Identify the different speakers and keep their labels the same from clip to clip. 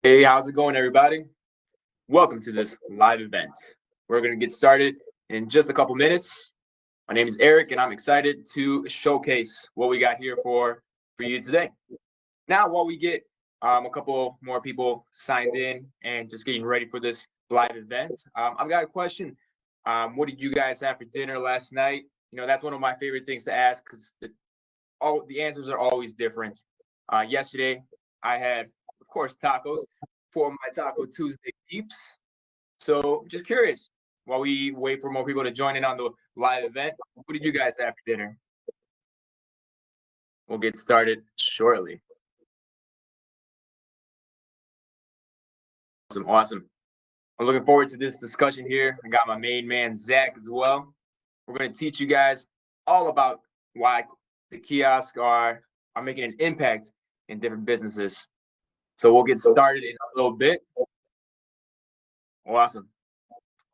Speaker 1: Hey, how's it going, everybody? Welcome to this live event. We're going to get started in just a couple minutes. My name is Eric, and I'm excited to showcase what we got here for you today. Now, while we get a couple more people signed in and just getting ready for this live event, I've got a question. What did you guys have for dinner last night? That's one of my favorite things to ask because all the answers are always different. Yesterday, I had, of course, tacos for my Taco Tuesday peeps. So, just curious, while we wait for more people to join in on the live event, what did you guys have for dinner? We'll get started shortly. Awesome. I'm looking forward to this discussion here. I got my main man, Zach, as well. We're going to teach you guys all about why the kiosks are making an impact in different businesses. So we'll get started in a little bit. Awesome.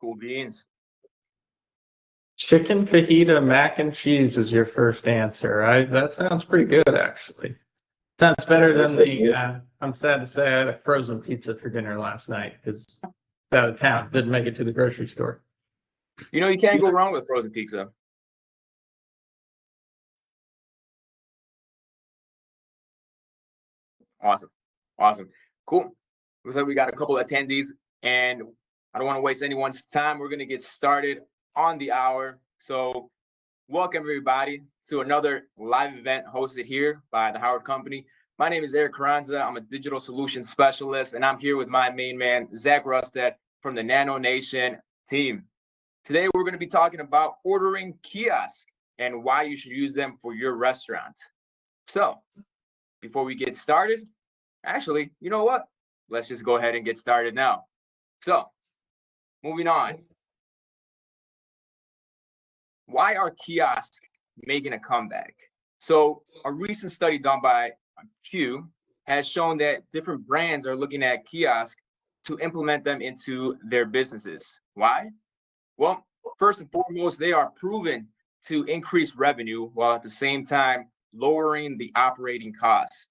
Speaker 1: Cool beans.
Speaker 2: Chicken fajita mac and cheese is your first answer. That sounds pretty good, actually. Sounds better than I'm sad to say I had a frozen pizza for dinner last night because it's out of town. Didn't make it to the grocery store.
Speaker 1: You can't go wrong with frozen pizza. Awesome. Cool. Looks like we got a couple of attendees, and I don't want to waste anyone's time. We're going to get started on the hour. So welcome, everybody, to another live event hosted here by the Howard Company. My name is Erik Carranza. I'm a digital solutions specialist, and I'm here with my main man, Zach Rustad from the Nanonation team. Today, we're going to be talking about ordering kiosks and why you should use them for your restaurant. So before we get started, actually, you know what? Let's just go ahead and get started now. So moving on. Why are kiosks making a comeback? So a recent study done by Q has shown that different brands are looking at kiosks to implement them into their businesses. Why? Well, first and foremost, they are proven to increase revenue while at the same time lowering the operating cost.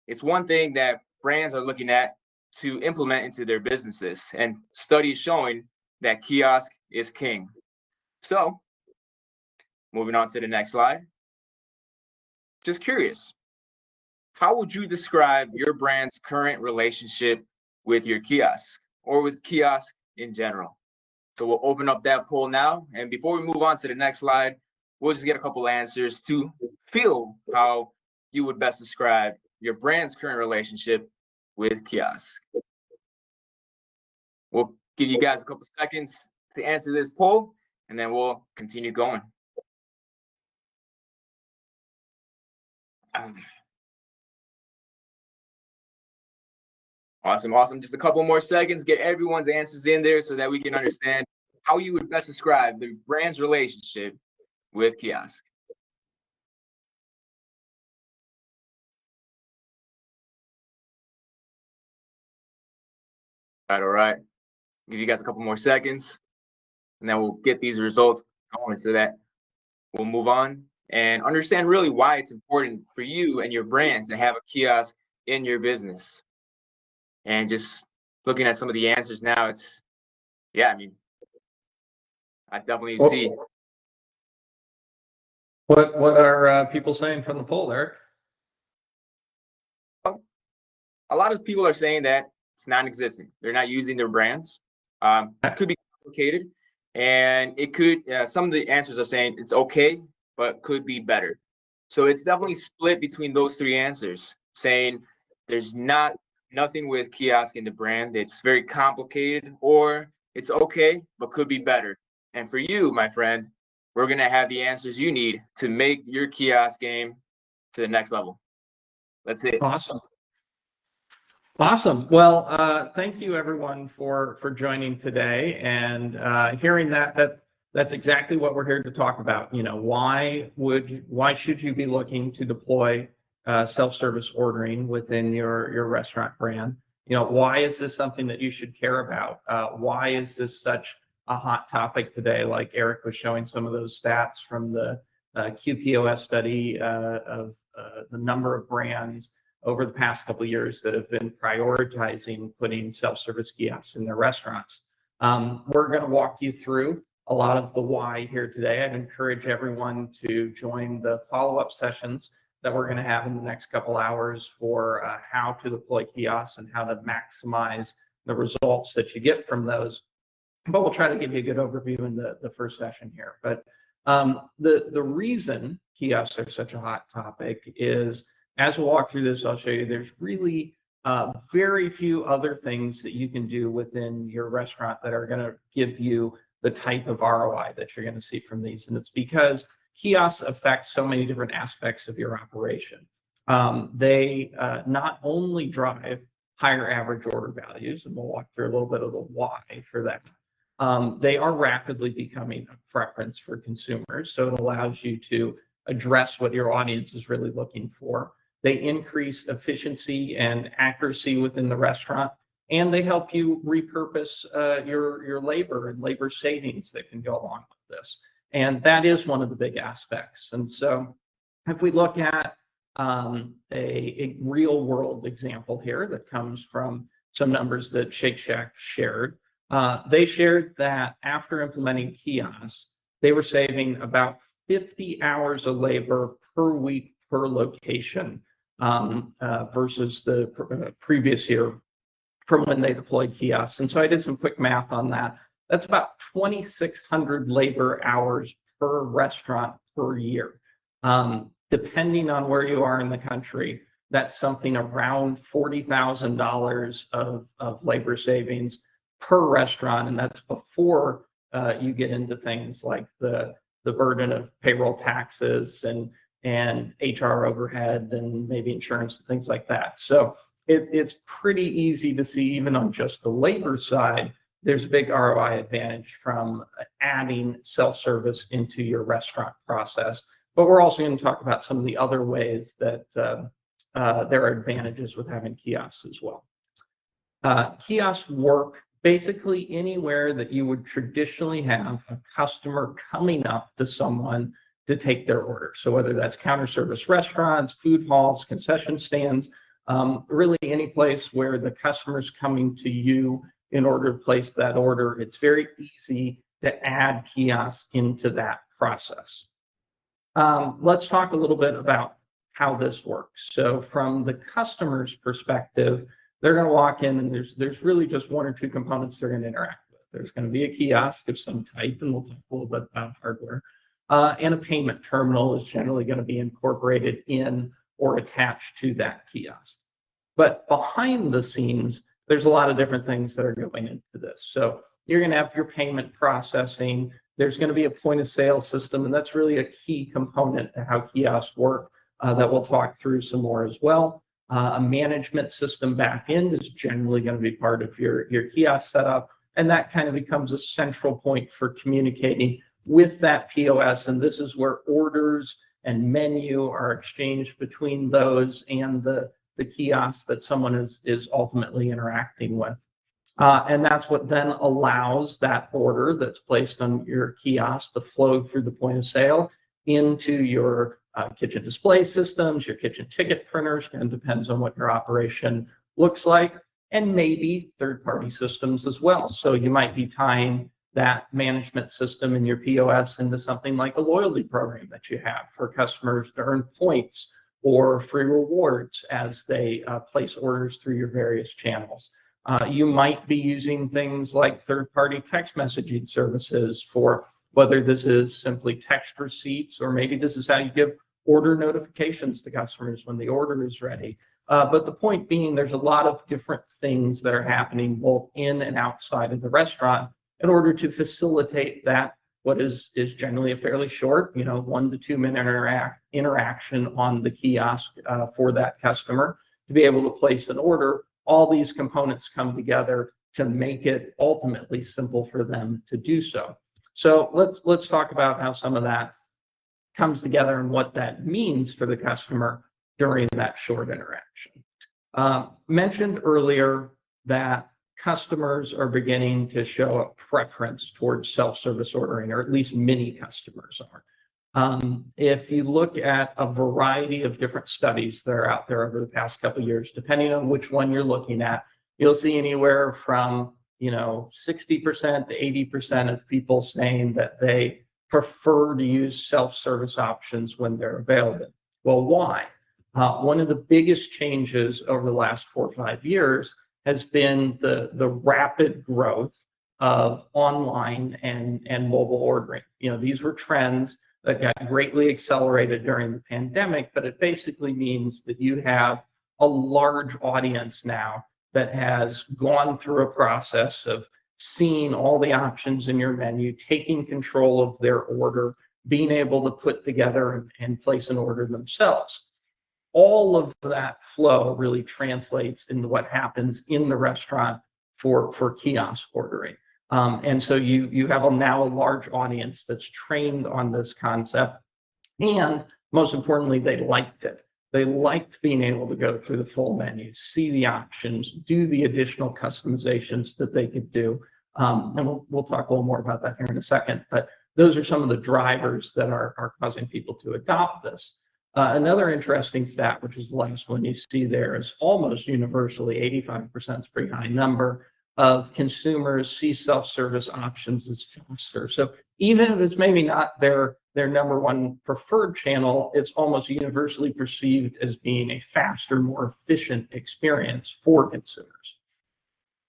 Speaker 1: It's one thing that brands are looking at to implement into their businesses, and studies showing that kiosk is king. So, moving on to the next slide. Just curious, how would you describe your brand's current relationship with your kiosk or with kiosk in general? So we'll open up that poll now. And before we move on to the next slide, we'll just get a couple answers to feel how you would best describe your brand's current relationship with kiosks. We'll give you guys a couple seconds to answer this poll, and then we'll continue going. Awesome. Just a couple more seconds, get everyone's answers in there so that we can understand how you would best describe the brand's relationship with kiosk. All right. Give you guys a couple more seconds, and then we'll get these results going so that we'll move on and understand really why it's important for you and your brand to have a kiosk in your business. And just looking at some of the answers now, I definitely see.
Speaker 2: What are people saying from the poll, Eric?
Speaker 1: A lot of people are saying that it's non-existent. They're not using their brands. It could be complicated, and it could. Some of the answers are saying it's okay, but could be better. So it's definitely split between those three answers, saying there's nothing with kiosk in the brand. It's very complicated, or it's okay, but could be better. And for you, my friend, we're gonna have the answers you need to make your kiosk game to the next level. That's it.
Speaker 2: Awesome. Well, thank you everyone for joining today and hearing that's exactly what we're here to talk about. Why should you be looking to deploy self-service ordering within your restaurant brand? Why is this something that you should care about? Why is this such a hot topic today? Like Eric was showing some of those stats from the QPOS study of the number of brands over the past couple of years that have been prioritizing putting self-service kiosks in their restaurants. We're going to walk you through a lot of the why here today. I'd encourage everyone to join the follow-up sessions that we're going to have in the next couple hours for how to deploy kiosks and how to maximize the results that you get from those. But we'll try to give you a good overview in the first session here. But the reason kiosks are such a hot topic is, as we'll walk through this, I'll show you there's really very few other things that you can do within your restaurant that are going to give you the type of ROI that you're going to see from these. And it's because kiosks affect so many different aspects of your operation. They not only drive higher average order values, and we'll walk through a little bit of the why for that. They are rapidly becoming a preference for consumers, so it allows you to address what your audience is really looking for. They increase efficiency and accuracy within the restaurant, and they help you repurpose your labor and labor savings that can go along with this. And that is one of the big aspects. And so if we look at a real world example here that comes from some numbers that Shake Shack shared, they shared that after implementing kiosks, they were saving about 50 hours of labor per week per location versus the previous year from when they deployed kiosks. And so I did some quick math on that. That's about 2,600 labor hours per restaurant per year. Depending on where you are in the country, that's something around $40,000 of labor savings per restaurant, and that's before you get into things like the burden of payroll taxes and HR overhead and maybe insurance and things like that. So it's pretty easy to see, even on just the labor side, there's a big ROI advantage from adding self-service into your restaurant process. But we're also going to talk about some of the other ways that there are advantages with having kiosks as well. Kiosks work basically anywhere that you would traditionally have a customer coming up to someone to take their order. So whether that's counter service restaurants, food halls, concession stands, really any place where the customer's coming to you in order to place that order, it's very easy to add kiosks into that process. Let's talk a little bit about how this works. So from the customer's perspective, they're going to walk in and there's really just one or two components they're going to interact with. There's going to be a kiosk of some type, and we'll talk a little bit about hardware. And a payment terminal is generally going to be incorporated in or attached to that kiosk. But behind the scenes, there's a lot of different things that are going into this. So you're going to have your payment processing. There's going to be a point of sale system, and that's really a key component to how kiosks work that we'll talk through some more as well. A management system back end is generally going to be part of your kiosk setup, and that kind of becomes a central point for communicating with that POS. And this is where orders and menu are exchanged between those and the kiosk that someone is ultimately interacting with. And that's what then allows that order that's placed on your kiosk to flow through the point of sale into your kitchen display systems, your kitchen ticket printers, and depends on what your operation looks like, and maybe third-party systems as well. So you might be tying that management system in your POS into something like a loyalty program that you have for customers to earn points or free rewards as they place orders through your various channels. You might be using things like third-party text messaging services for whether this is simply text receipts, or maybe this is how you give order notifications to customers when the order is ready. But the point being, there's a lot of different things that are happening both in and outside of the restaurant in order to facilitate that, what is generally a fairly short, 1 to 2 minute interaction on the kiosk for that customer to be able to place an order. All these components come together to make it ultimately simple for them to do so. So let's talk about how some of that comes together and what that means for the customer during that short interaction. Mentioned earlier that customers are beginning to show a preference towards self-service ordering, or at least many customers are. If you look at a variety of different studies that are out there over the past couple of years, depending on which one you're looking at, you'll see anywhere from 60% to 80% of people saying that they prefer to use self-service options when they're available. Well, why? One of the biggest changes over the last 4 or 5 years has been the rapid growth of online and mobile ordering. These were trends that got greatly accelerated during the pandemic, but it basically means that you have a large audience now that has gone through a process of seeing all the options in your menu, taking control of their order, being able to put together and place an order themselves. All of that flow really translates into what happens in the restaurant for kiosk ordering. And so you have now a large audience that's trained on this concept. And most importantly, they liked it. They liked being able to go through the full menu, see the options, do the additional customizations that they could do. And we'll talk a little more about that here in a second. But those are some of the drivers that are causing people to adopt this. Another interesting stat, which is the last one you see there, is almost universally, 85% is a pretty high number, of consumers see self-service options as faster. So even if it's maybe not their number one preferred channel, it's almost universally perceived as being a faster, more efficient experience for consumers.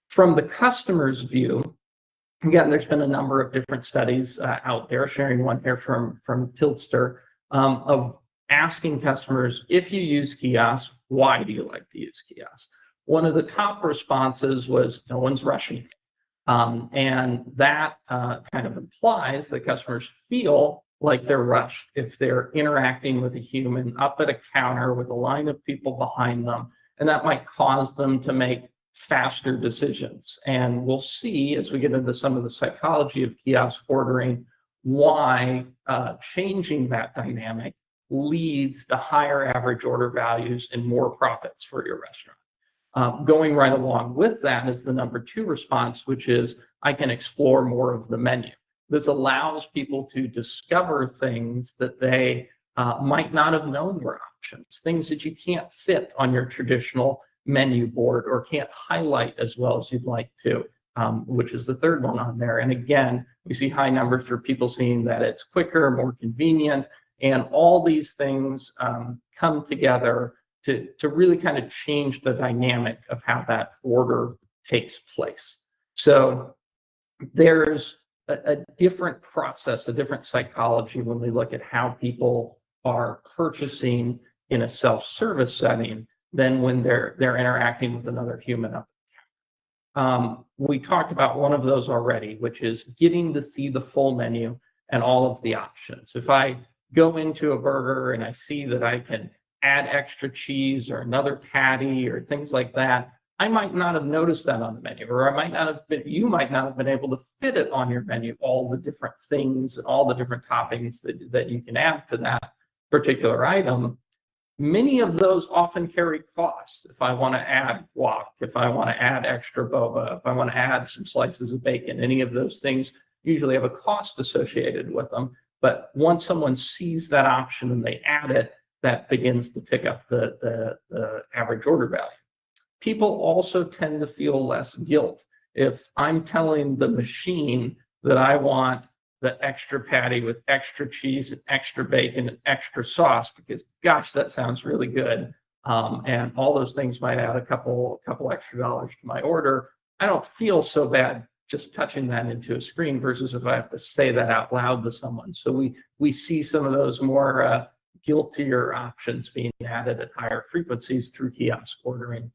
Speaker 2: From the customer's view, again, there's been a number of different studies out there, sharing one here from Tilster, of asking customers, if you use kiosks, why do you like to use kiosks? One of the top responses was, no one's rushing. And that kind of implies that customers feel like they're rushed if they're interacting with a human up at a counter with a line of people behind them, and that might cause them to make faster decisions. And we'll see as we get into some of the psychology of kiosk ordering why changing that dynamic leads to higher average order values and more profits for your restaurant. Going right along with that is the number 2 response, which is I can explore more of the menu. This allows people to discover things that they might not have known were options, things that you can't fit on your traditional menu board or can't highlight as well as you'd like to, which is the third one on there. And again, we see high numbers for people seeing that it's quicker, more convenient, and all these things come together to really kind of change the dynamic of how that order takes place. So there's a different process, a different psychology when we look at how people are purchasing in a self-service setting than when they're interacting with another human up. We talked about one of those already, which is getting to see the full menu and all of the options. If I go into a burger and I see that I can add extra cheese or another patty or things like that, I might not have noticed that on the menu, or you might not have been able to fit it on your menu, all the different things, all the different toppings that you can add to that particular item. Many of those often carry costs. If I want to add guac, if I want to add extra boba, if I want to add some slices of bacon, any of those things usually have a cost associated with them. But once someone sees that option and they add it, that begins to pick up the average order value. People also tend to feel less guilt. If I'm telling the machine that I want the extra patty with extra cheese and extra bacon and extra sauce, because gosh, that sounds really good, and all those things might add a couple extra dollars to my order, I don't feel so bad just touching that into a screen versus if I have to say that out loud to someone. So we see some of those more guiltier options being added at higher frequencies through kiosk ordering.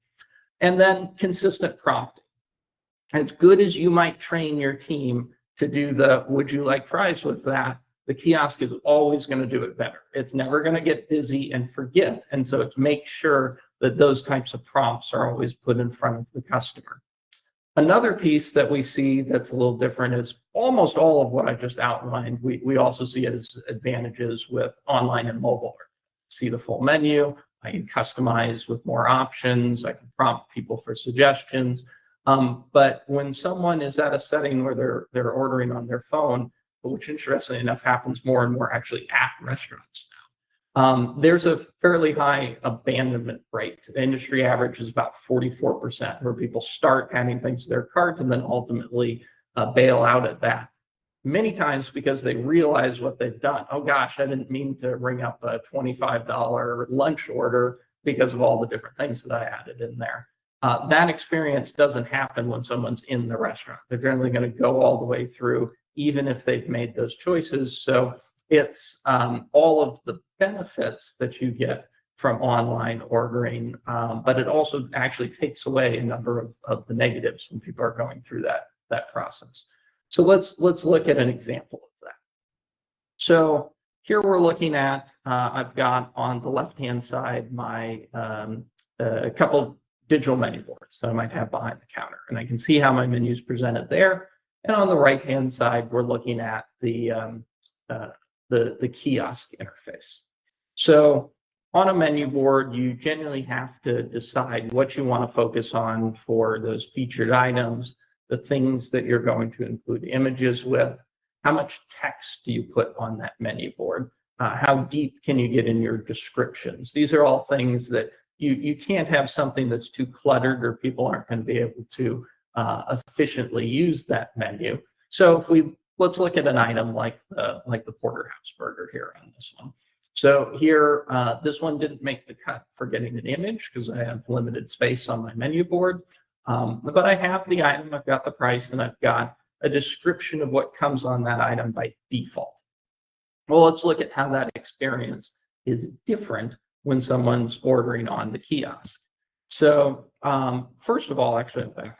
Speaker 2: And then consistent prompting. As good as you might train your team to do the would you like fries with that, the kiosk is always going to do it better. It's never going to get busy and forget. And so it's make sure that those types of prompts are always put in front of the customer. Another piece that we see that's a little different is almost all of what I just outlined. We also see as advantages with online and mobile. See the full menu. I can customize with more options. I can prompt people for suggestions. But when someone is at a setting where they're ordering on their phone, which interestingly enough happens more and more actually at restaurants now. There's a fairly high abandonment rate. The industry average is about 44%, where people start adding things to their cart and then ultimately bail out at that. Many times because they realize what they've done. Oh gosh, I didn't mean to ring up a $25 lunch order because of all the different things that I added in there. That experience doesn't happen when someone's in the restaurant. They're generally going to go all the way through, even if they've made those choices. So it's all of the benefits that you get from online ordering, but it also actually takes away a number of the negatives when people are going through that process. So let's look at an example of that. So here we're looking at, I've got on the left-hand side my a couple digital menu boards that I might have behind the counter, and I can see how my menu is presented there. And on the right-hand side, we're looking at the kiosk interface. So on a menu board, you generally have to decide what you want to focus on for those featured items, the things that you're going to include images with, how much text do you put on that menu board, how deep can you get in your descriptions. These are all things that you can't have something that's too cluttered or people aren't going to be able to efficiently use that menu. So if let's look at an item like the porterhouse burger here on this one. So here, this one didn't make the cut for getting an image because I have limited space on my menu board. But I have the item, I've got the price, and I've got a description of what comes on that item by default. Well, let's look at how that experience is different when someone's ordering on the kiosk. So first of all, actually, I'm back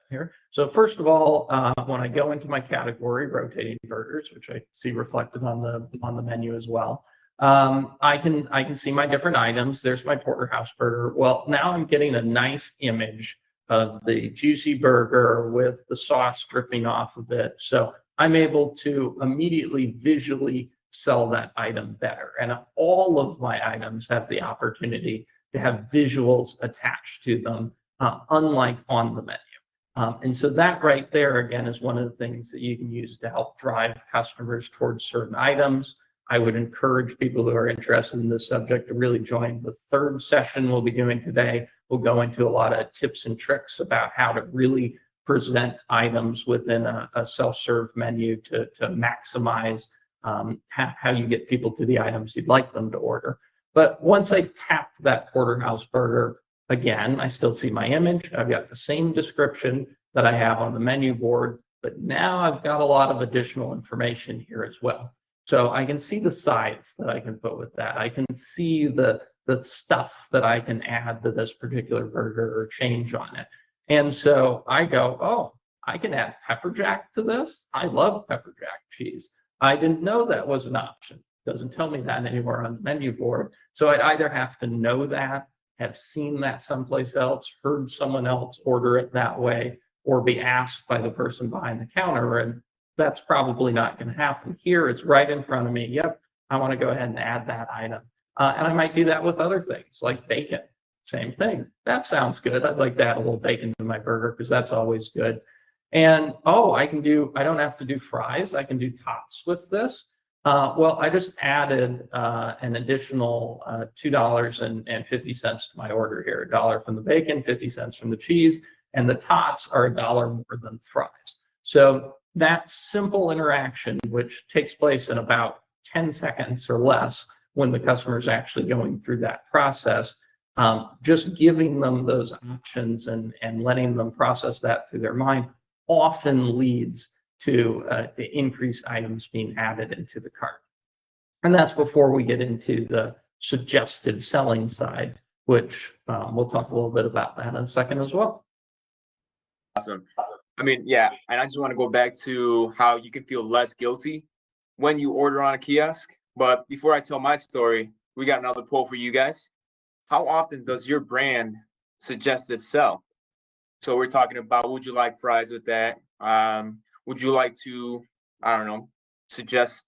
Speaker 2: here. So first of all, when I go into my category, rotating burgers, which I see reflected on the menu as well, I can see my different items. There's my porterhouse burger. Well, now I'm getting a nice image of the juicy burger with the sauce dripping off of it. So I'm able to immediately visually sell that item better. And all of my items have the opportunity to have visuals attached to them, unlike on the menu. And so that right there, again, is one of the things that you can use to help drive customers towards certain items. I would encourage people who are interested in this subject to really join the third session we'll be doing today. We'll go into a lot of tips and tricks about how to really present items within a self-serve menu to maximize how you get people to the items you'd like them to order. But once I tap that porterhouse burger, again, I still see my image. I've got the same description that I have on the menu board, but now I've got a lot of additional information here as well. So I can see the sides that I can put with that. I can see the stuff that I can add to this particular burger or change on it. And so I go, oh, I can add pepper jack to this. I love pepper jack cheese. I didn't know that was an option. It doesn't tell me that anywhere on the menu board. So I'd either have to know that, have seen that someplace else, heard someone else order it that way, or be asked by the person behind the counter. And that's probably not going to happen here. It's right in front of me. Yep, I want to go ahead and add that item. And I might do that with other things like bacon. Same thing. That sounds good. I'd like to add a little bacon to my burger because that's always good. And I don't have to do fries. I can do tots with this. Well, I just added an additional $2.50 to my order here. $1 from the bacon, 50 cents from the cheese, and the tots are $1 more than fries. So that simple interaction, which takes place in about 10 seconds or less when the customer is actually going through that process, just giving them those options and letting them process that through their mind often leads to the increased items being added into the cart. And that's before we get into the suggestive selling side, which we'll talk a little bit about that in a second as well.
Speaker 1: Awesome. I mean, yeah, and I just want to go back to how you can feel less guilty when you order on a kiosk. But before I tell my story, we got another poll for you guys. How often does your brand suggestive sell? So we're talking about, would you like fries with that? Would you like to, I don't know, suggest,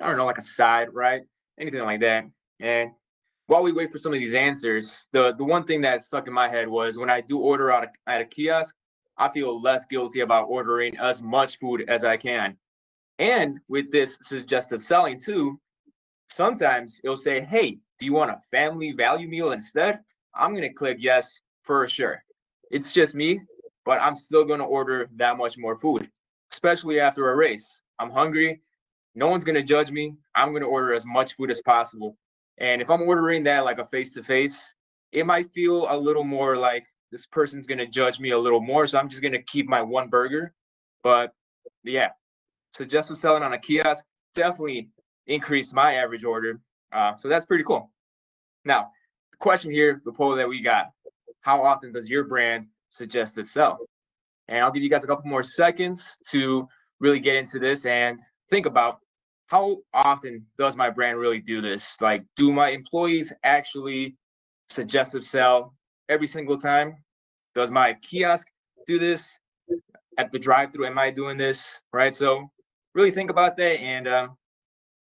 Speaker 1: I don't know, like a side, right? Anything like that. And while we wait for some of these answers, the one thing that stuck in my head was when I do order out at a kiosk, I feel less guilty about ordering as much food as I can. And with this suggestive selling too, sometimes it'll say, hey, do you want a family value meal instead? I'm going to click yes for sure. It's just me, but I'm still going to order that much more food, especially after a race. I'm hungry. No one's going to judge me. I'm going to order as much food as possible. And if I'm ordering that like a face to face, it might feel a little more like this person's going to judge me a little more. So I'm just going to keep my one burger. But yeah, suggestive selling on a kiosk definitely increased my average order. So that's pretty cool. Now, the question here, the poll that we got, how often does your brand suggestive sell? And I'll give you guys a couple more seconds to really get into this and think about how often does my brand really do this? Like, do my employees actually suggestive sell every single time? Does my kiosk do this at the drive-through? Am I doing this? Right. So really think about that, and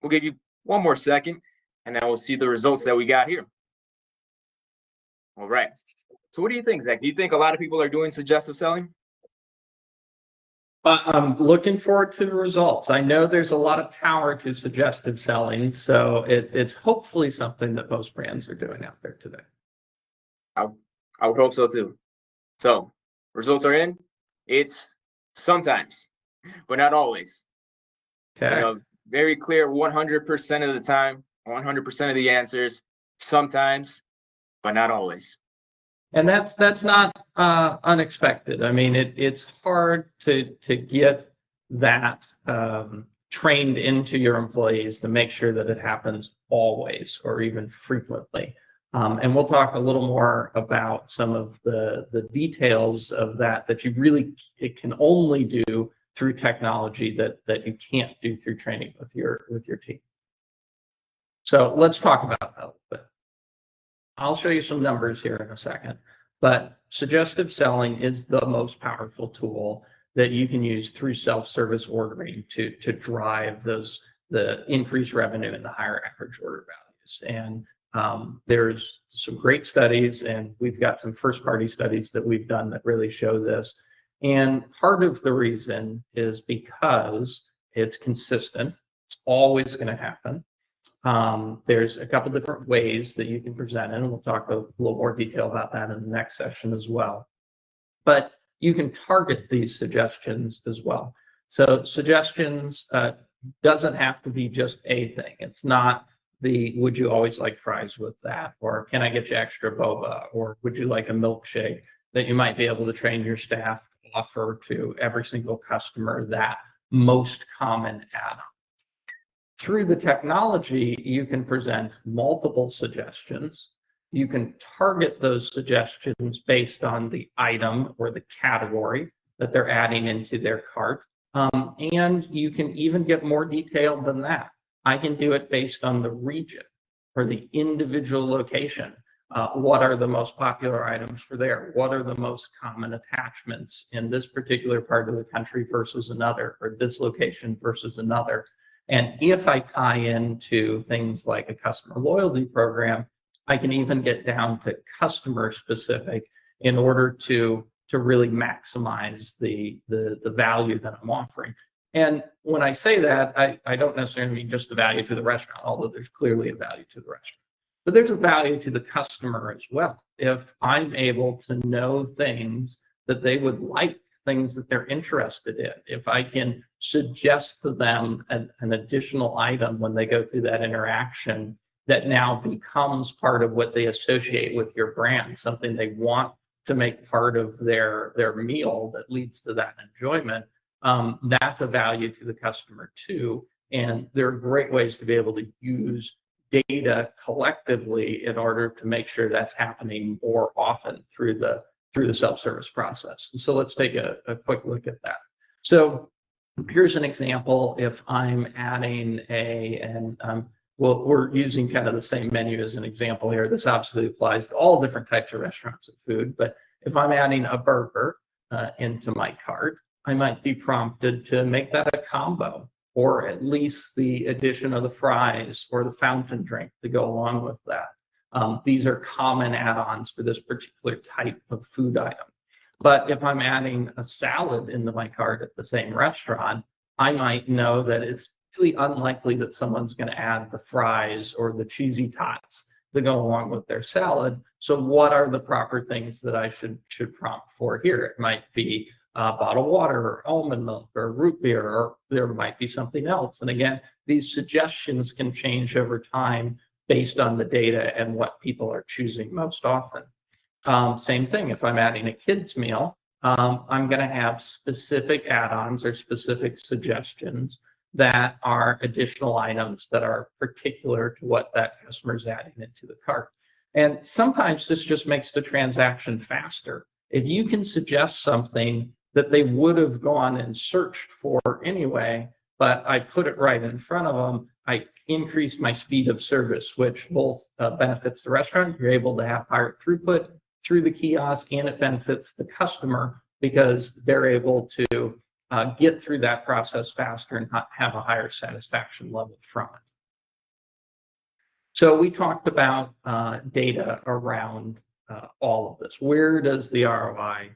Speaker 1: we'll give you one more second, and then we'll see the results that we got here. All right. So what do you think, Zach? Do you think a lot of people are doing suggestive selling?
Speaker 2: I'm looking forward to the results. I know there's a lot of power to suggestive selling, so it's hopefully something that most brands are doing out there today.
Speaker 1: I would hope so too. So results are in. It's sometimes, but not always.
Speaker 2: Okay.
Speaker 1: You know, very clear 100% of the time, 100% of the answers, sometimes, but not always.
Speaker 2: And that's not unexpected. I mean, it's hard to get that trained into your employees to make sure that it happens always or even frequently. And we'll talk a little more about some of the details of that you really it can only do through technology that you can't do through training with your team. So let's talk about that a little bit. I'll show you some numbers here in a second, but suggestive selling is the most powerful tool that you can use through self-service ordering to drive the increased revenue and the higher average order values. And there's some great studies, and we've got some first-party studies that we've done that really show this. And part of the reason is because it's consistent. It's always going to happen. There's a couple different ways that you can present it, and we'll talk a little more detail about that in the next session as well. But you can target these suggestions as well. So suggestions doesn't have to be just a thing. It's not would you always like fries with that, or can I get you extra boba, or would you like a milkshake, that you might be able to train your staff to offer to every single customer that most common add-on. Through the technology, you can present multiple suggestions. You can target those suggestions based on the item or the category that they're adding into their cart. And you can even get more detailed than that. I can do it based on the region or the individual location. What are the most popular items for there? What are the most common attachments in this particular part of the country versus another, or this location versus another? And if I tie into things like a customer loyalty program, I can even get down to customer specific in order to really maximize the value that I'm offering. And when I say that, I don't necessarily mean just the value to the restaurant, although there's clearly a value to the restaurant. But there's a value to the customer as well. If I'm able to know things that they would like, things that they're interested in, if I can suggest to them an additional item when they go through that interaction that now becomes part of what they associate with your brand, something they want to make part of their meal that leads to that enjoyment, that's a value to the customer too. And there are great ways to be able to use data collectively in order to make sure that's happening more often through the self-service process. And so let's take a quick look at that. So here's an example. If I'm adding well, we're using kind of the same menu as an example here. This obviously applies to all different types of restaurants and food, but if I'm adding a burger into my cart, I might be prompted to make that a combo, or at least the addition of the fries or the fountain drink to go along with that. These are common add-ons for this particular type of food item. But if I'm adding a salad into my cart at the same restaurant, I might know that it's really unlikely that someone's going to add the fries or the cheesy tots to go along with their salad. So what are the proper things that I should prompt for here? It might be bottled water or almond milk or root beer, or there might be something else. And again, these suggestions can change over time based on the data and what people are choosing most often. Same thing, if I'm adding a kid's meal, I'm going to have specific add-ons or specific suggestions that are additional items that are particular to what that customer is adding into the cart. And sometimes this just makes the transaction faster. If you can suggest something that they would have gone and searched for anyway, but I put it right in front of them, I increase my speed of service, which both benefits the restaurant. You're able to have higher throughput through the kiosk, and it benefits the customer because they're able to get through that process faster and have a higher satisfaction level from it. So we talked about data around all of this. Where does the ROI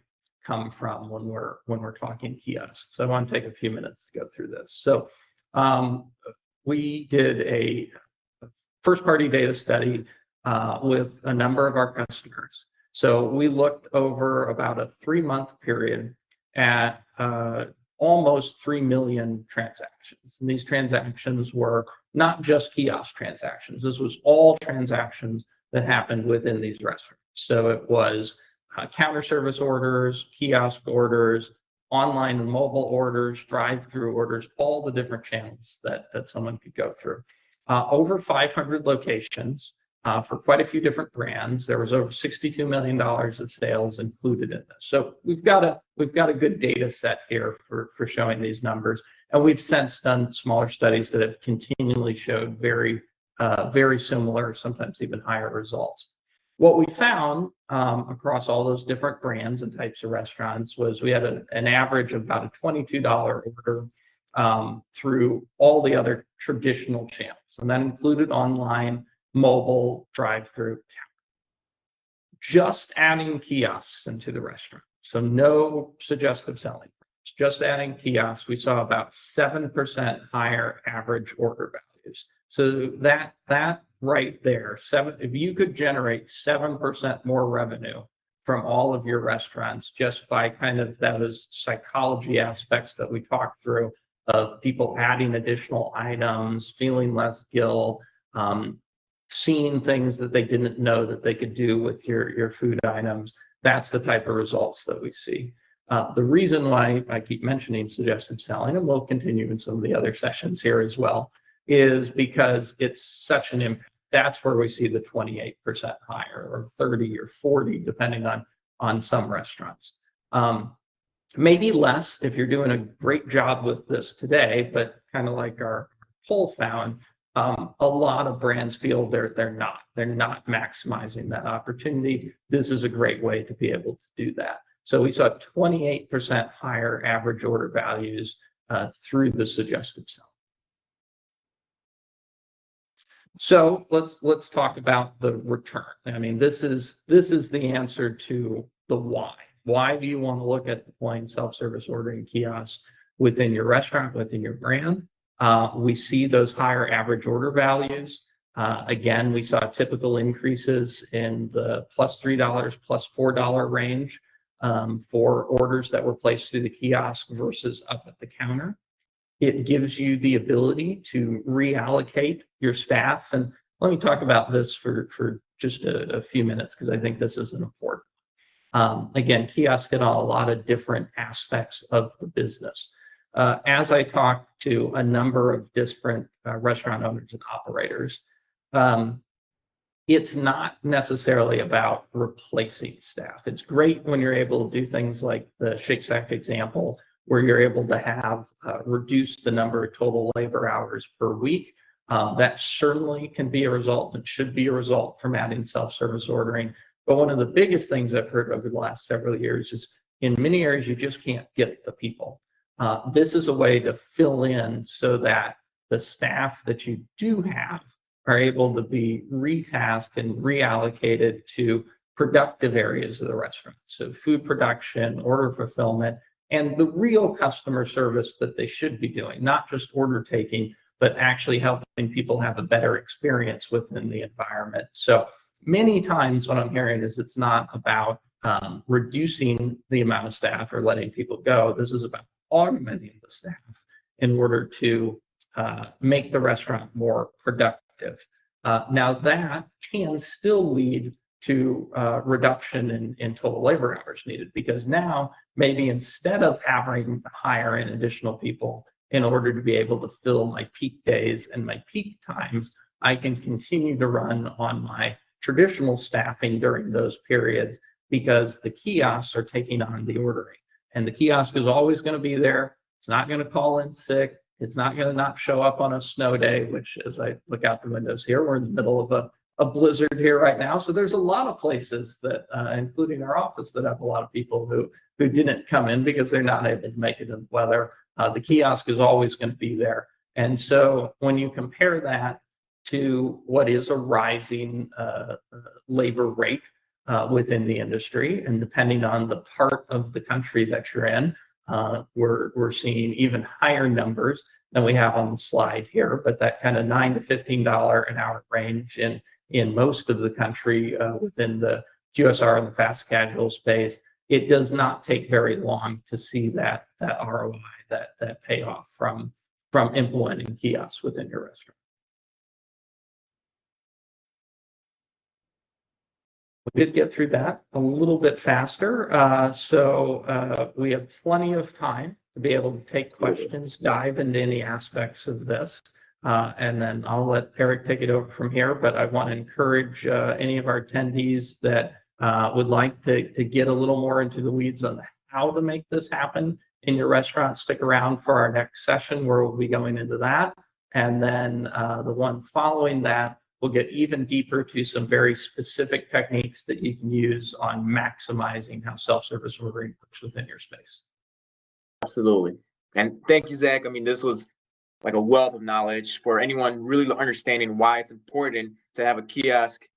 Speaker 2: come from when we're talking kiosks? So I want to take a few minutes to go through this. So we did a first-party data study with a number of our customers. So we looked over about a 3-month period at almost 3 million transactions. And these transactions were not just kiosk transactions. This was all transactions that happened within these restaurants. So it was counter service orders, kiosk orders, online and mobile orders, drive-through orders, all the different channels that someone could go through. Over 500 locations for quite a few different brands. There was over $62 million of sales included in this. So we've got a good data set here for showing these numbers. And we've since done smaller studies that have continually showed very similar, sometimes even higher results. What we found across all those different brands and types of restaurants was we had an average of about a $22 order through all the other traditional channels. And that included online, mobile, drive-through. Just adding kiosks into the restaurant. So no suggestive selling. Just adding kiosks, we saw about 7% higher average order values. So that right there, if you could generate 7% more revenue from all of your restaurants just by kind of those psychology aspects that we talked through of people adding additional items, feeling less guilt, seeing things that they didn't know that they could do with your food items, that's the type of results that we see. The reason why I keep mentioning suggestive selling, and we'll continue in some of the other sessions here as well, is because it's such an impact. That's where we see the 28% higher or 30 or 40, depending on some restaurants. Maybe less if you're doing a great job with this today, but kind of like our poll found, a lot of brands feel they're not maximizing that opportunity. This is a great way to be able to do that. So we saw 28% higher average order values through the suggestive selling. So let's talk about the return. I mean, this is the answer to the why. Why do you want to look at deploying self-service ordering kiosks within your restaurant, within your brand? We see those higher average order values. Again, we saw typical increases in the +$3, +$4 range for orders that were placed through the kiosk versus up at the counter. It gives you the ability to reallocate your staff. And let me talk about this for just a few minutes, because I think this is an important. Again, kiosks hit on a lot of different aspects of the business. As I talked to a number of different restaurant owners and operators, it's not necessarily about replacing staff. It's great when you're able to do things like the Shake Shack example, where you're able to have reduce the number of total labor hours per week. That certainly can be a result and should be a result from adding self-service ordering. But one of the biggest things I've heard over the last several years is in many areas, you just can't get the people. This is a way to fill in so that the staff that you do have are able to be retasked and reallocated to productive areas of the restaurant. So food production, order fulfillment, and the real customer service that they should be doing, not just order taking, but actually helping people have a better experience within the environment. So many times what I'm hearing is it's not about reducing the amount of staff or letting people go. This is about augmenting the staff in order to make the restaurant more productive. Now that can still lead to reduction in total labor hours needed, because now maybe instead of having to hire in additional people in order to be able to fill my peak days and my peak times, I can continue to run on my traditional staffing during those periods, because the kiosks are taking on the ordering. And the kiosk is always going to be there. It's not going to call in sick. It's not going to not show up on a snow day, which, as I look out the windows here, we're in the middle of a blizzard here right now. So there's a lot of places that, including our office, that have a lot of people who didn't come in because they're not able to make it in the weather. The kiosk is always going to be there. And so when you compare that to what is a rising labor rate within the industry, and depending on the part of the country that you're in, we're seeing even higher numbers than we have on the slide here, but that kind of $9 to $15 an hour range in most of the country within the QSR and the fast casual space. It does not take very long to see that ROI, that payoff from implementing kiosks within your restaurant. We did get through that a little bit faster, so we have plenty of time to be able to take questions, dive into any aspects of this, and then I'll let Erik take it over from here. But I want to encourage any of our attendees that would like to get a little more into the weeds on how to make this happen in your restaurant. Stick around for our next session where we'll be going into that, and then the one following that, we'll get even deeper to some very specific techniques that you can use on maximizing how self-service ordering works within your space.
Speaker 1: Absolutely. And thank you, Zach. I mean, this was like a wealth of knowledge for anyone really understanding why it's important to have a kiosk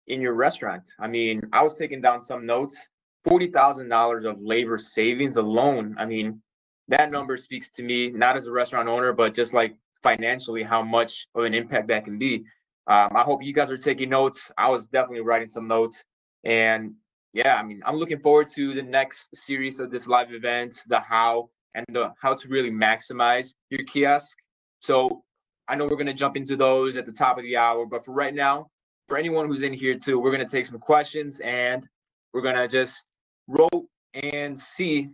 Speaker 1: in your restaurant. I mean, I was taking down some notes. $40,000 of labor savings alone. I mean, that number speaks to me, not as a restaurant owner, but just like financially, how much of an impact that can be. I hope you guys are taking notes. I was definitely writing some notes. And yeah, I mean, I'm looking forward to the next series of this live event, the how and the how to really maximize your kiosk. So I know we're going to jump into those at the top of the hour, but for right now, for anyone who's in here too, we're going to take some questions and we're going to just roll and see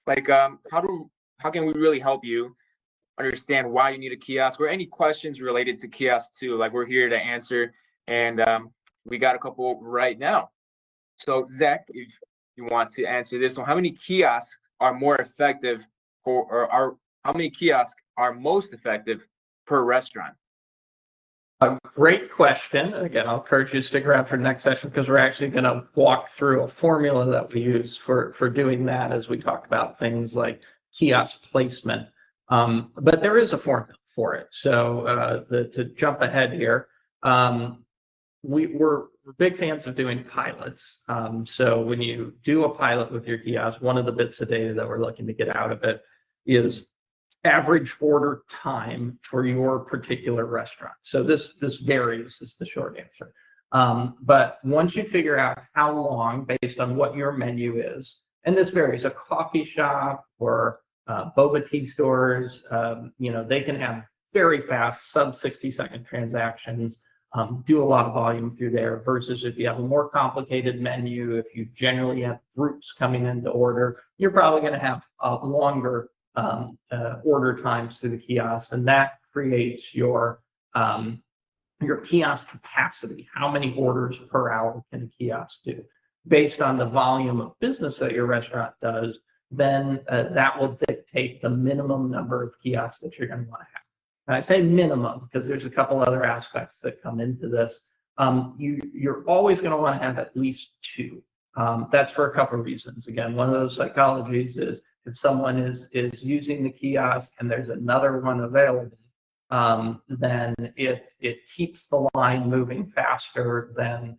Speaker 1: like how can we really help you understand why you need a kiosk, or any questions related to kiosks too. Like, we're here to answer, and we got a couple right now. So Zach, if you want to answer this one, how many kiosks are more effective how many kiosks are most effective per restaurant?
Speaker 2: A great question. Again, I'll encourage you to stick around for the next session, because we're actually going to walk through a formula that we use for doing that as we talk about things like kiosk placement. But there is a formula for it. So to jump ahead here, we're big fans of doing pilots. So when you do a pilot with your kiosk, one of the bits of data that we're looking to get out of it is average order time for your particular restaurant. So this varies, is the short answer. But once you figure out how long, based on what your menu is, and this varies, a coffee shop or boba tea stores, they can have very fast sub 60-second transactions, do a lot of volume through there, versus if you have a more complicated menu, if you generally have groups coming in to order, you're probably going to have longer order times through the kiosk, and that creates your kiosk capacity. How many orders per hour can a kiosk do? Based on the volume of business that your restaurant does, then that will dictate the minimum number of kiosks that you're going to want to have. And I say minimum because there's a couple other aspects that come into this. You're always going to want to have at least two. That's for a couple of reasons. Again, one of those psychologies is if someone is using the kiosk and there's another one available, then it keeps the line moving faster than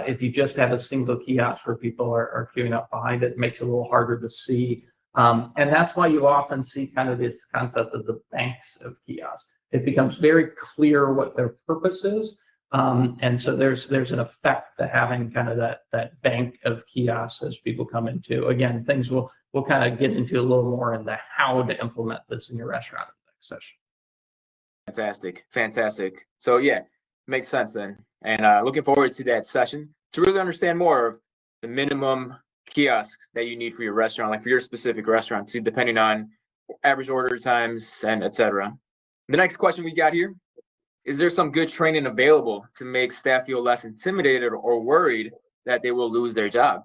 Speaker 2: if you just have a single kiosk where people are queuing up behind it. It makes it a little harder to see And that's why you often see kind of this concept of the banks of kiosks. It becomes very clear what their purpose is. And so there's an effect to having kind of that bank of kiosks as people come into. Again, things we'll kind of get into a little more in the how to implement this in your restaurant in the next session.
Speaker 1: Fantastic. So yeah, makes sense then. And looking forward to that session to really understand more of the minimum kiosks that you need for your restaurant, like for your specific restaurant, too, depending on average order times and etc. The next question we got here: is there some good training available to make staff feel less intimidated or worried that they will lose their job?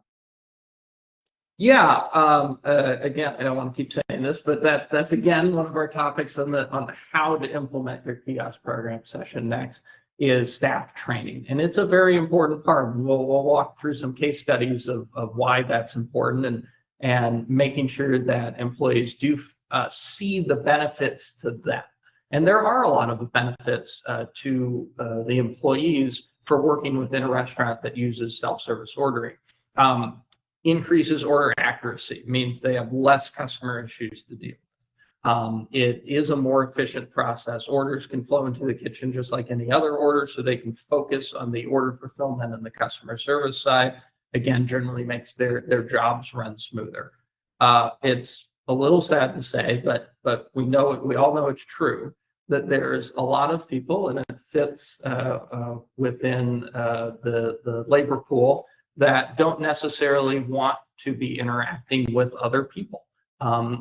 Speaker 2: Yeah. Again, I don't want to keep saying this, but that's again one of our topics on the how to implement your kiosk program session next is staff training, and it's a very important part. We'll walk through some case studies of why that's important and making sure that employees do see the benefits to them. And there are a lot of benefits to the employees for working within a restaurant that uses self-service ordering. Increases order accuracy, means they have less customer issues to deal with. It is a more efficient process. Orders can flow into the kitchen just like any other order, so they can focus on the order fulfillment and the customer service side. Again, generally makes their jobs run smoother. It's a little sad to say, but we all know it's true that there's a lot of people, and it fits within the labor pool, that don't necessarily want to be interacting with other people.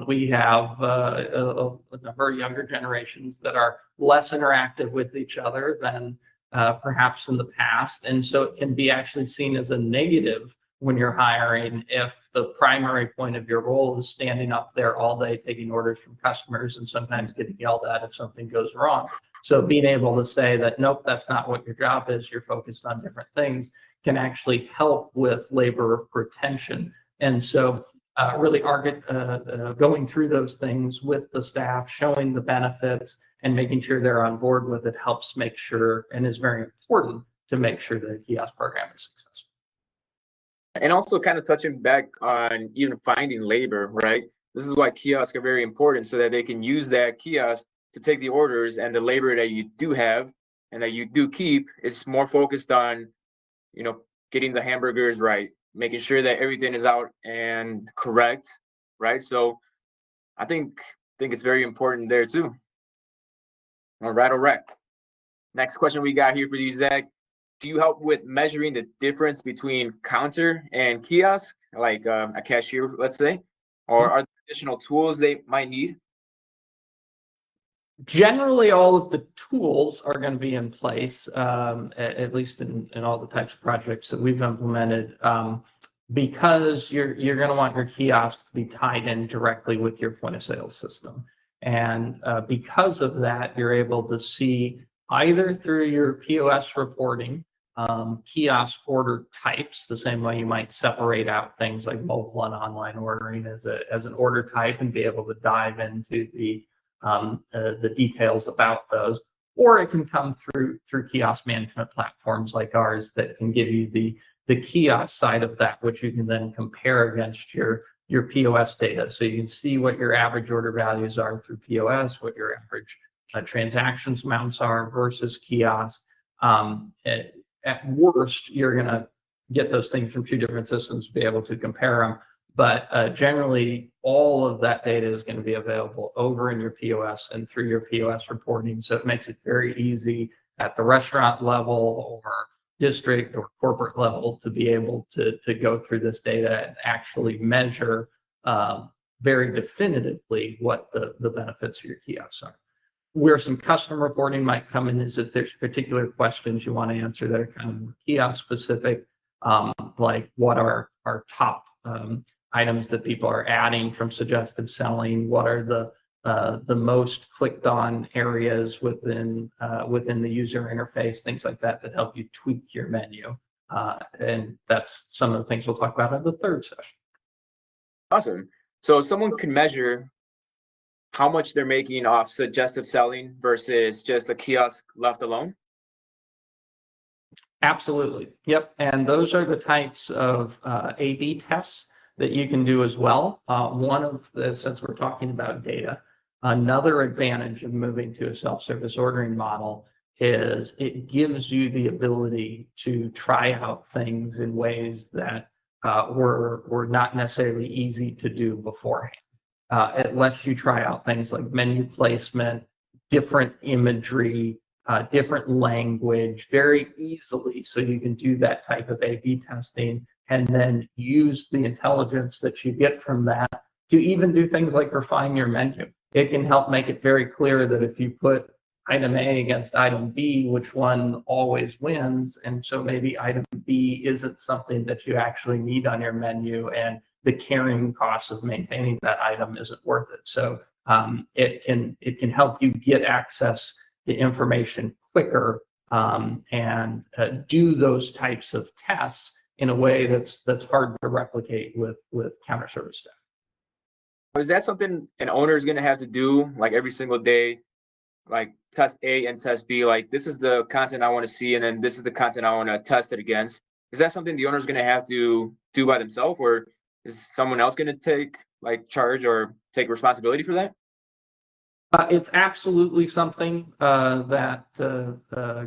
Speaker 2: We have a number of younger generations that are less interactive with each other than perhaps in the past. And so it can be actually seen as a negative when you're hiring if the primary point of your role is standing up there all day taking orders from customers and sometimes getting yelled at if something goes wrong. So being able to say that, nope, that's not what your job is, you're focused on different things, can actually help with labor retention. And so really going through those things with the staff, showing the benefits and making sure they're on board with it helps make sure, and is very important to make sure the kiosk program is successful.
Speaker 1: And also kind of touching back on even finding labor, right? This is why kiosks are very important, so that they can use that kiosk to take the orders, and the labor that you do have and that you do keep is more focused on, getting the hamburgers right, making sure that everything is out and correct, right? So I think it's very important there too. All right. Next question we got here for you, Zach. Do you help with measuring the difference between counter and kiosk, like a cashier, let's say, or are there additional tools they might need?
Speaker 2: Generally, all of the tools are going to be in place, at least in all the types of projects that we've implemented, because you're going to want your kiosks to be tied in directly with your point of sale system. And because of that, you're able to see either through your POS reporting, kiosk order types, the same way you might separate out things like mobile and online ordering as an order type and be able to dive into the details about those, or it can come through kiosk management platforms like ours that can give you the kiosk side of that, which you can then compare against your POS data. So you can see what your average order values are through POS, what your average transactions amounts are versus kiosk. At worst, you're going to get those things from two different systems to be able to compare them. But generally, all of that data is going to be available over in your POS and through your POS reporting. So it makes it very easy at the restaurant level or district or corporate level to be able to go through this data and actually measure very definitively what the benefits of your kiosks are. Where some custom reporting might come in is if there's particular questions you want to answer that are kind of more kiosk specific, like what are our top items that people are adding from suggestive selling, what are the most clicked on areas within the user interface, things like that help you tweak your menu. And that's some of the things we'll talk about in the third session.
Speaker 1: Awesome. So someone can measure how much they're making off suggestive selling versus just a kiosk left alone?
Speaker 2: Absolutely. Yep. And those are the types of A/B tests that you can do as well. One of the, since we're talking about data, another advantage of moving to a self-service ordering model is it gives you the ability to try out things in ways that were not necessarily easy to do beforehand. It lets you try out things like menu placement, different imagery, different language very easily. So you can do that type of A/B testing and then use the intelligence that you get from that to even do things like refine your menu. It can help make it very clear that if you put item A against item B, which one always wins. And so maybe item B isn't something that you actually need on your menu, and the carrying cost of maintaining that item isn't worth it. So it can help you get access to information quicker and do those types of tests in a way that's hard to replicate with counter service staff.
Speaker 1: Is that something an owner is going to have to do like every single day? Like test A and test B, like this is the content I want to see, and then this is the content I want to test it against. Is that something the owner is going to have to do by themselves, or is someone else going to take like charge or take responsibility for that?
Speaker 2: It's absolutely something that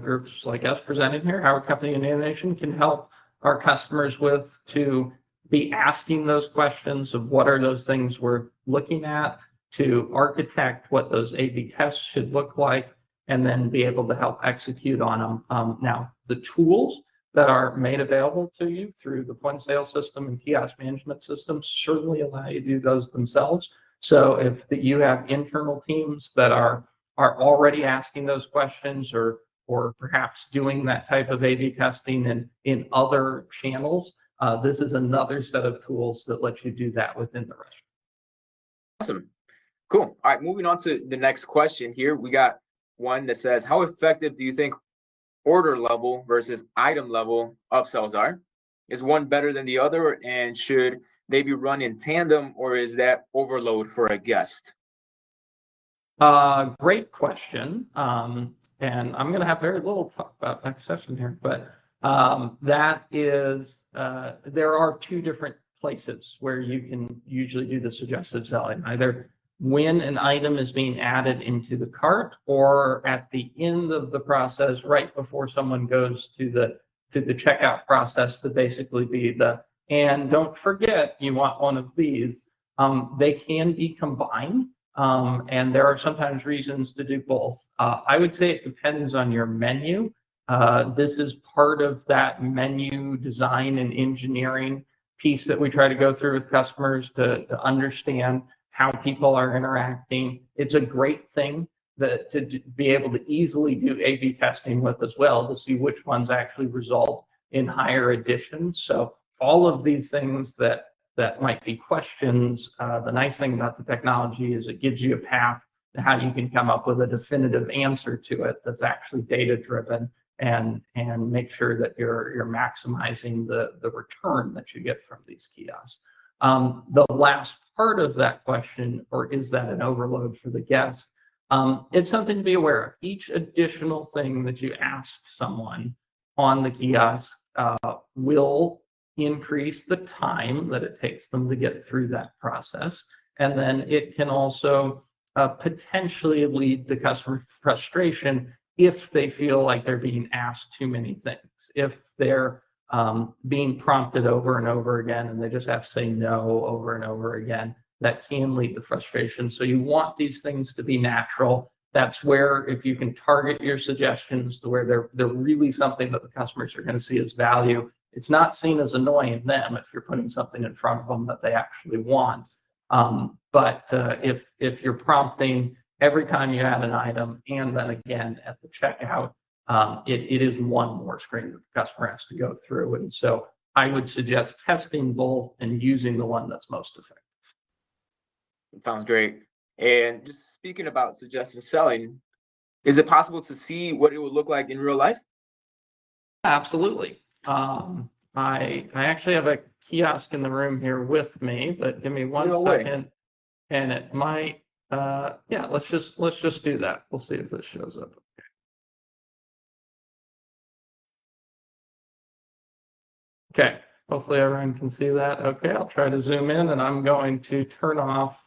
Speaker 2: groups like us presenting here, our company and Nanonation, can help our customers with, to be asking those questions of what are those things we're looking at, to architect what those A/B tests should look like, and then be able to help execute on them. Now, the tools that are made available to you through the point of sale system and kiosk management system certainly allow you to do those themselves. So if you have internal teams that are already asking those questions, or perhaps doing that type of A/B testing in other channels, this is another set of tools that let you do that within the restaurant.
Speaker 1: Awesome. Cool. All right, moving on to the next question here. We got one that says, how effective do you think order level versus item level upsells are? Is one better than the other, and should they be run in tandem, or is that overload for a guest?
Speaker 2: Great question. And I'm going to have very little talk about next session here, but that is, there are two different places where you can usually do the suggestive selling, either when an item is being added into the cart, or at the end of the process, right before someone goes to the checkout process, to basically be the, and don't forget you want one of these. They can be combined, and there are sometimes reasons to do both. I would say it depends on your menu. This is part of that menu design and engineering piece that we try to go through with customers to understand how people are interacting. It's a great thing that to be able to easily do A/B testing with as well, to see which ones actually result in higher additions. So all of these things that might be questions, the nice thing about the technology is it gives you a path to how you can come up with a definitive answer to it that's actually data driven, and make sure that you're maximizing the return that you get from these kiosks. The last part of that question, or is that an overload for the guest? It's something to be aware of. Each additional thing that you ask someone on the kiosk will increase the time that it takes them to get through that process. And then it can also potentially lead to customer frustration if they feel like they're being asked too many things. If they're being prompted over and over again and they just have to say no over and over again, that can lead to frustration. So you want these things to be natural. That's where, if you can target your suggestions to where they're really something that the customers are going to see as value, it's not seen as annoying them if you're putting something in front of them that they actually want. But if you're prompting every time you add an item, and then again at the checkout, it is one more screen that the customer has to go through. And so I would suggest testing both and using the one that's most effective.
Speaker 1: Sounds great. And just speaking about suggestive selling, is it possible to see what it would look like in real life?
Speaker 2: Absolutely. I actually have a kiosk in the room here with me, but give me one second, and it might. Yeah, let's just do that. We'll see if this shows up. Okay. Hopefully everyone can see that. Okay, I'll try to zoom in, and I'm going to turn off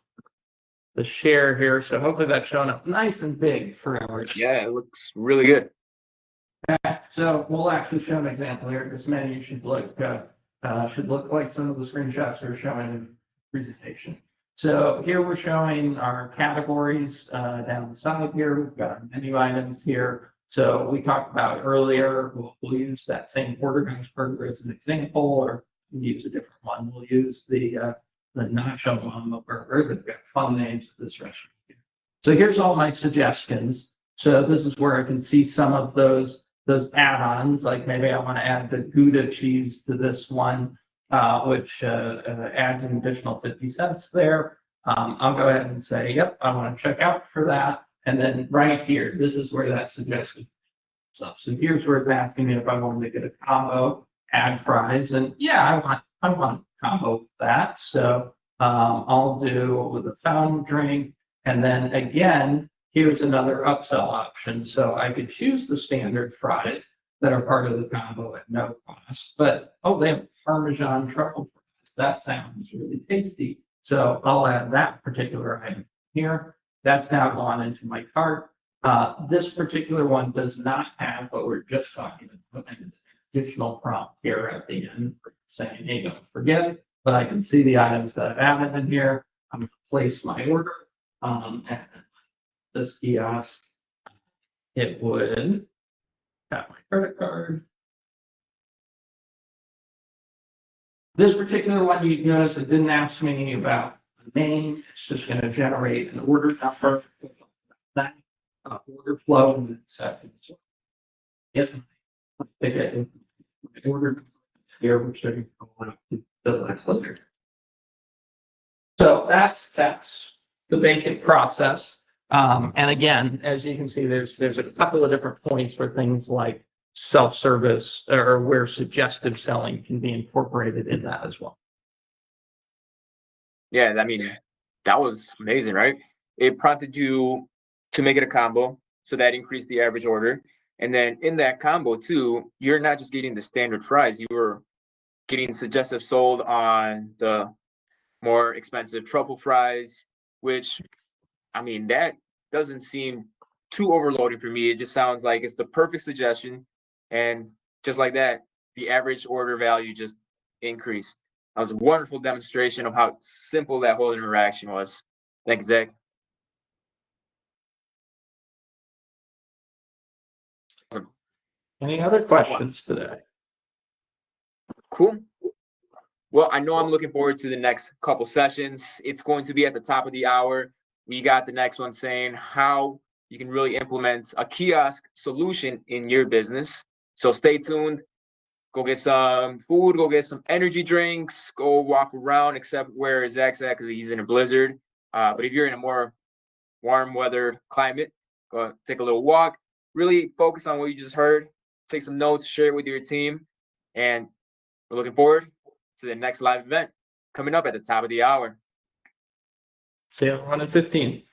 Speaker 2: the share here. So hopefully that's showing up nice and big for everyone.
Speaker 1: Yeah, it looks really good.
Speaker 2: Okay, so we'll actually show an example here. This menu should look like some of the screenshots we're showing in the presentation. So here we're showing our categories down the side here. We've got our menu items here. So we talked about earlier, we'll use that same porterhouse burger as an example, or we'll use a different one. We'll use the nacho mama burger. They've got fun names of this restaurant. So here's all my suggestions. So this is where I can see some of those add-ons, like maybe I want to add the Gouda cheese to this one, which adds an additional 50 cents there. I'll go ahead and say, yep, I want to check out for that. And then right here, this is where that suggestion comes up. So here's where it's asking me if I want to get a combo, add fries, and yeah, I want a combo of that. So I'll do with a fountain drink, and then again, here's another upsell option. So I could choose the standard fries that are part of the combo at no cost, but oh, they have Parmesan truffle fries. That sounds really tasty. So I'll add that particular item here. That's now gone into my cart. This particular one does not have, but we're just talking about an additional prompt here at the end saying, hey, don't forget it, but I can see the items that I've added in here. I'm going to place my order. And this kiosk, it would have my credit card. This particular one, you notice it didn't ask me about the name. It's just going to generate an order number. That order flow in a second. So, yes, I think I ordered here, which I can go out to the later. So that's the basic process. And again, as you can see, there's a couple of different points for things like self-service or where suggestive selling can be incorporated in that as well.
Speaker 1: Yeah, I mean, that was amazing, right? It prompted you to make it a combo, so that increased the average order. And then in that combo too, you're not just getting the standard fries, you were getting suggestive sold on the more expensive truffle fries, which, I mean, that doesn't seem too overloading for me. It just sounds like it's the perfect suggestion. And just like that, the average order value just increased. That was a wonderful demonstration of how simple that whole interaction was. Thanks, Zach. Awesome.
Speaker 2: Any other questions today?
Speaker 1: Cool. Well, I know I'm looking forward to the next couple sessions. It's going to be at the top of the hour. We got the next one saying how you can really implement a kiosk solution in your business. So stay tuned. Go get some food, go get some energy drinks, go walk around, except where Zach's at because he's in a blizzard. But if you're in a more warm weather climate, go take a little walk. Really focus on what you just heard. Take some notes, share it with your team. And we're looking forward to the next live event coming up at the top of the hour.
Speaker 2: See you at 1:15.